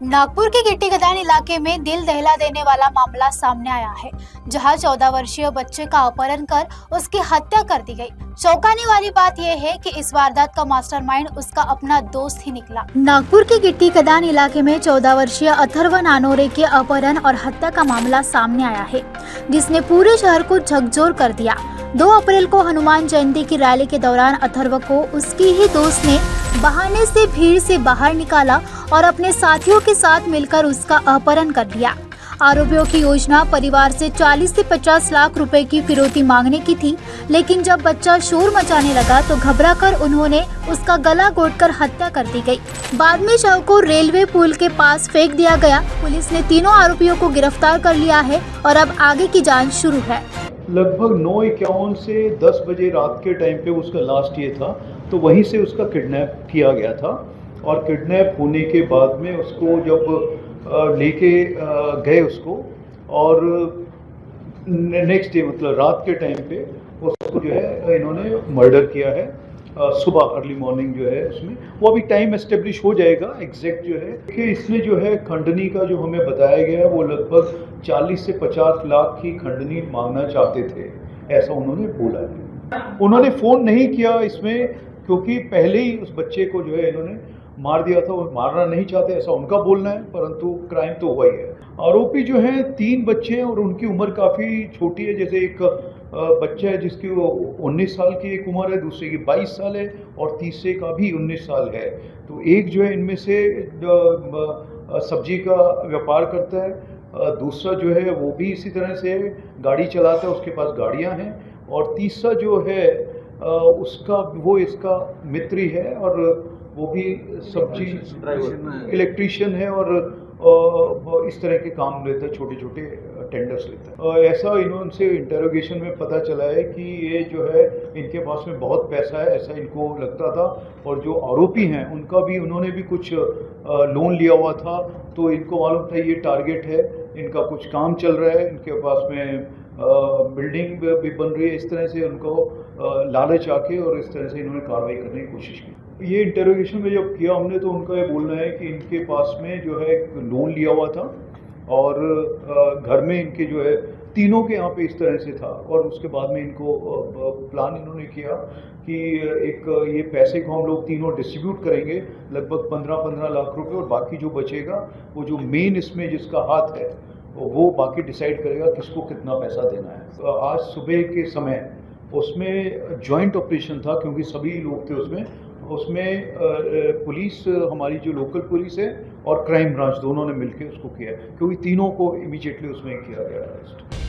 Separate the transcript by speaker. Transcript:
Speaker 1: नागपुर के गिट्टी खदान इलाके में दिल दहला देने वाला मामला सामने आया है, जहां 14 वर्षीय बच्चे का अपहरण कर उसकी हत्या कर दी गई। चौंकाने वाली बात यह है कि इस वारदात का मास्टरमाइंड उसका अपना दोस्त ही निकला। नागपुर के गिट्टी खदान इलाके में 14 वर्षीय अथर्व नानोरे के अपहरण और हत्या का मामला सामने आया है, जिसने पूरे शहर को झकझोर कर दिया। 2 अप्रैल को हनुमान जयंती की रैली के दौरान अथर्व को उसकी ही दोस्त ने बहाने से भीड़ से बाहर निकाला और अपने साथियों के साथ मिलकर उसका अपहरण कर लिया। आरोपियों की योजना परिवार से 40 से 50 लाख रुपए की फिरौती मांगने की थी, लेकिन जब बच्चा शोर मचाने लगा तो घबराकर उन्होंने उसका गला घोंटकर हत्या कर दी गई। बाद में शव को रेलवे पुल के पास फेंक दिया गया। पुलिस ने तीनों आरोपियों को गिरफ्तार कर लिया है और अब आगे की जांच शुरू है।
Speaker 2: लगभग 9:51 से 10 बजे रात के टाइम पे उसका लास्ट ये था, तो वहीं से उसका किडनैप किया गया था। और किडनैप होने के बाद में उसको जब लेके गए उसको, और नेक्स्ट डे मतलब रात के टाइम पे उसको जो है इन्होंने मर्डर किया है। सुबह अर्ली मॉर्निंग जो है उसमें वो अभी टाइम एस्टेब्लिश हो जाएगा एग्जैक्ट जो है कि इसमें जो है खंडनी का जो हमें बताया गया है वो लगभग 40 से 50 लाख की खंडनी मांगना चाहते थे, ऐसा उन्होंने बोला है। उन्होंने फ़ोन नहीं किया इसमें, क्योंकि पहले ही उस बच्चे को जो है इन्होंने मार दिया था। वो मारना नहीं चाहते ऐसा उनका बोलना है, परंतु क्राइम तो हुआ ही है। आरोपी जो हैं 3 बच्चे हैं और उनकी उम्र काफ़ी छोटी है। जैसे एक बच्चा है जिसकी 19 साल की एक उम्र है, दूसरे की 22 साल है और तीसरे का भी 19 साल है। तो एक जो है इनमें से सब्जी का व्यापार करता है, दूसरा जो है वो भी इसी तरह से गाड़ी चलाता है, उसके पास गाड़ियां हैं, और तीसरा जो है उसका वो इसका मित्र ही है और वो भी सब्जी इलेक्ट्रीशियन है और इस तरह के काम लेता है, छोटे छोटे टेंडर्स लेता है। ऐसा इनसे इंटरोगेशन में पता चला है कि ये जो है इनके पास में बहुत पैसा है, ऐसा इनको लगता था। और जो आरोपी हैं उनका भी उन्होंने भी कुछ लोन लिया हुआ था, तो इनको मालूम था ये टारगेट है, इनका कुछ काम चल रहा है, इनके पास में बिल्डिंग भी बन रही है। इस तरह से उनको लालच आके और इस तरह से इन्होंने कार्रवाई करने की कोशिश की। ये इंटरोगेशन में जब किया हमने तो उनका ये बोलना है कि इनके पास में जो है लोन लिया हुआ था और घर में इनके जो है तीनों के यहाँ पे इस तरह से था। और उसके बाद में इनको प्लान इन्होंने किया कि एक ये पैसे को हम लोग तीनों डिस्ट्रीब्यूट करेंगे, लगभग 15-15 लाख रुपए, और बाकी जो बचेगा वो जो मेन इसमें जिसका हाथ है वो बाकी डिसाइड करेगा किसको कितना पैसा देना है। तो आज सुबह के समय उसमें जॉइंट ऑपरेशन था, क्योंकि सभी लोग थे उसमें पुलिस, हमारी जो लोकल पुलिस है और क्राइम ब्रांच, दोनों ने मिलकर उसको किया, क्योंकि तीनों को इमीडिएटली उसमें किया गया अरेस्ट।